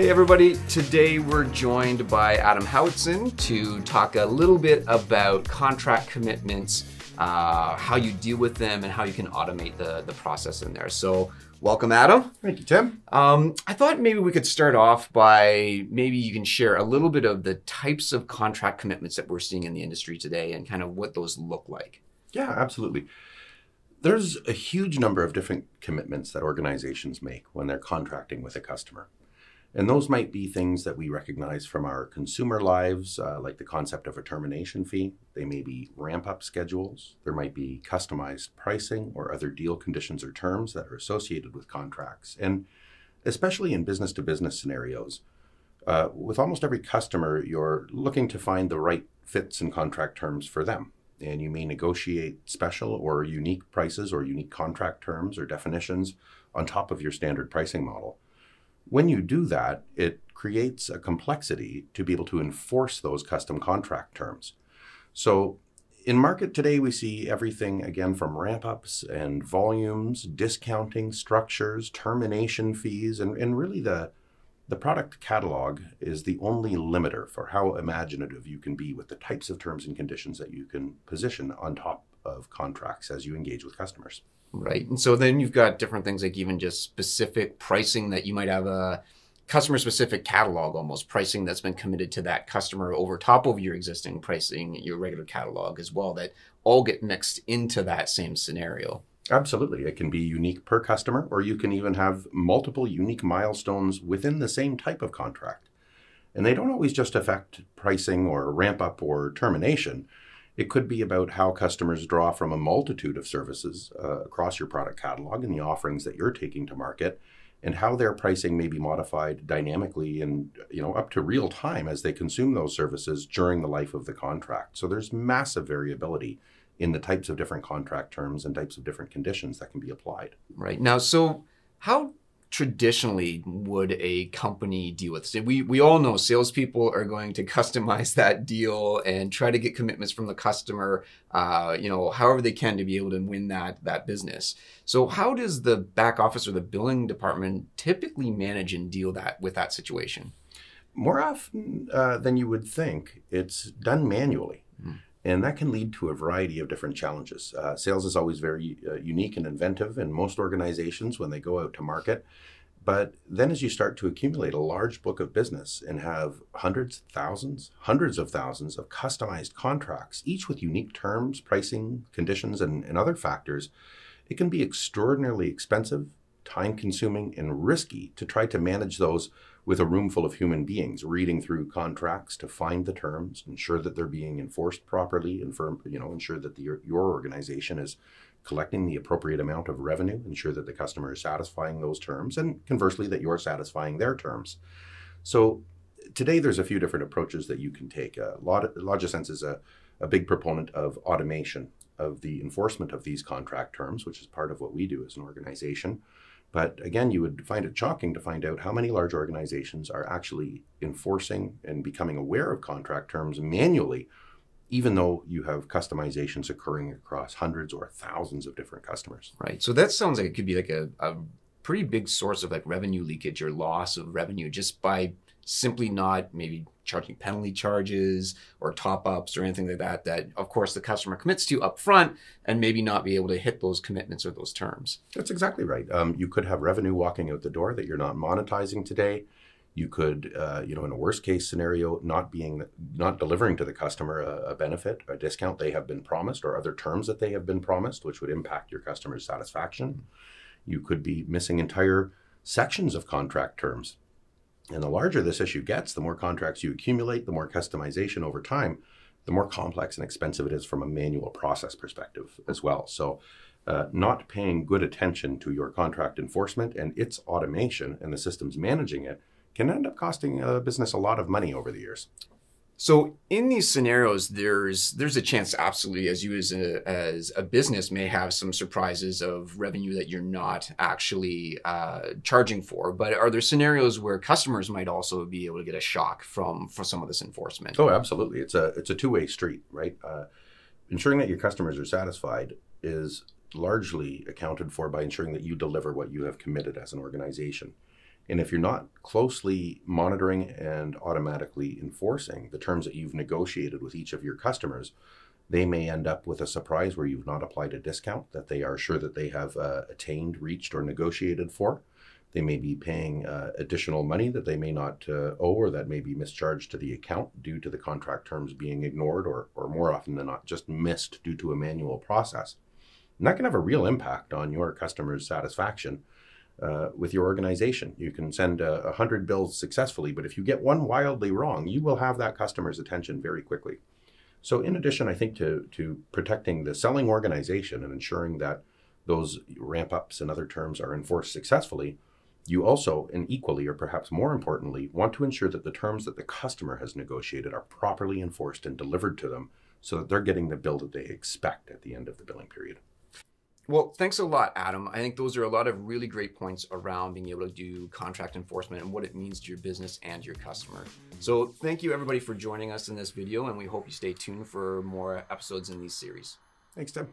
Hey everybody, today we're joined by Adam Howitson to talk a little bit about contract commitments, how you deal with them and how you can automate the process in there. So welcome, Adam. Thank you, Tim. I thought maybe we could start off by maybe you can share a little bit of the types of contract commitments that we're seeing in the industry today and kind of what those look like. Yeah, absolutely. There's a huge number of different commitments that organizations make when they're contracting with a customer. And those might be things that we recognize from our consumer lives, like the concept of a termination fee. They may be ramp-up schedules. There might be customized pricing or other deal conditions or terms that are associated with contracts. And especially in business-to-business scenarios, with almost every customer, you're looking to find the right fits and contract terms for them. And you may negotiate special or unique prices or unique contract terms or definitions on top of your standard pricing model. When you do that, it creates a complexity to be able to enforce those custom contract terms. So in market today, we see everything, again, from ramp-ups and volumes, discounting structures, termination fees, and really the product catalog is the only limiter for how imaginative you can be with the types of terms and conditions that you can position on top of contracts as you engage with customers. Right. And so then you've got different things like even just specific pricing that you might have a customer specific catalog, almost pricing that's been committed to that customer over top of your existing pricing, your regular catalog as well, that all get mixed into that same scenario. Absolutely. It can be unique per customer, or you can even have multiple unique milestones within the same type of contract. And they don't always just affect pricing or ramp up or termination. It could be about how customers draw from a multitude of services across your product catalog and the offerings that you're taking to market, and how their pricing may be modified dynamically and up to real time as they consume those services during the life of the contract. So there's massive variability in the types of different contract terms and types of different conditions that can be applied. Right. Now, so how traditionally would a company deal with this? We all know salespeople are going to customize that deal and try to get commitments from the customer, however they can to be able to win that business. So how does the back office or the billing department typically manage and deal with that situation? More often than you would think, it's done manually. And that can lead to a variety of different challenges. Sales is always very unique and inventive in most organizations when they go out to market. But then as you start to accumulate a large book of business and have hundreds of thousands of customized contracts, each with unique terms, pricing, conditions, and other factors, it can be extraordinarily expensive, time-consuming, and risky to try to manage those with a room full of human beings reading through contracts to find the terms, ensure that they're being enforced properly, ensure that your organization is collecting the appropriate amount of revenue, ensure that the customer is satisfying those terms, and conversely that you're satisfying their terms. So today there's a few different approaches that you can take. Logisense is a big proponent of automation of the enforcement of these contract terms, which is part of what we do as an organization. But again, you would find it shocking to find out how many large organizations are actually enforcing and becoming aware of contract terms manually, even though you have customizations occurring across hundreds or thousands of different customers. Right. So that sounds like it could be like a pretty big source of like revenue leakage or loss of revenue just by simply not maybe charging penalty charges or top-ups or anything like that of course the customer commits to up front and maybe not be able to hit those commitments or those terms. That's exactly right. You could have revenue walking out the door that you're not monetizing today. You could, in a worst case scenario, not delivering to the customer a benefit, a discount they have been promised or other terms that they have been promised, which would impact your customer's satisfaction. You could be missing entire sections of contract terms. And the larger this issue gets, the more contracts you accumulate, the more customization over time, the more complex and expensive it is from a manual process perspective as well. So not paying good attention to your contract enforcement and its automation and the systems managing it can end up costing a business a lot of money over the years. So in these scenarios, there's a chance absolutely as you as a business may have some surprises of revenue that you're not actually charging for. But are there scenarios where customers might also be able to get a shock for some of this enforcement? Oh, absolutely. It's a two-way street, right? Ensuring that your customers are satisfied is largely accounted for by ensuring that you deliver what you have committed as an organization. And if you're not closely monitoring and automatically enforcing the terms that you've negotiated with each of your customers, they may end up with a surprise where you've not applied a discount that they are sure that they have attained, reached, or negotiated for. They may be paying additional money that they may not owe, or that may be mischarged to the account due to the contract terms being ignored, or more often than not, just missed due to a manual process. And that can have a real impact on your customers' satisfaction with your organization. You can send 100 bills successfully, but if you get one wildly wrong, you will have that customer's attention very quickly. So in addition, I think to protecting the selling organization and ensuring that those ramp-ups and other terms are enforced successfully, you also, and equally or perhaps more importantly, want to ensure that the terms that the customer has negotiated are properly enforced and delivered to them so that they're getting the bill that they expect at the end of the billing period. Well, thanks a lot, Adam. I think those are a lot of really great points around being able to do contract enforcement and what it means to your business and your customer. So thank you everybody for joining us in this video, and we hope you stay tuned for more episodes in these series. Thanks, Tim.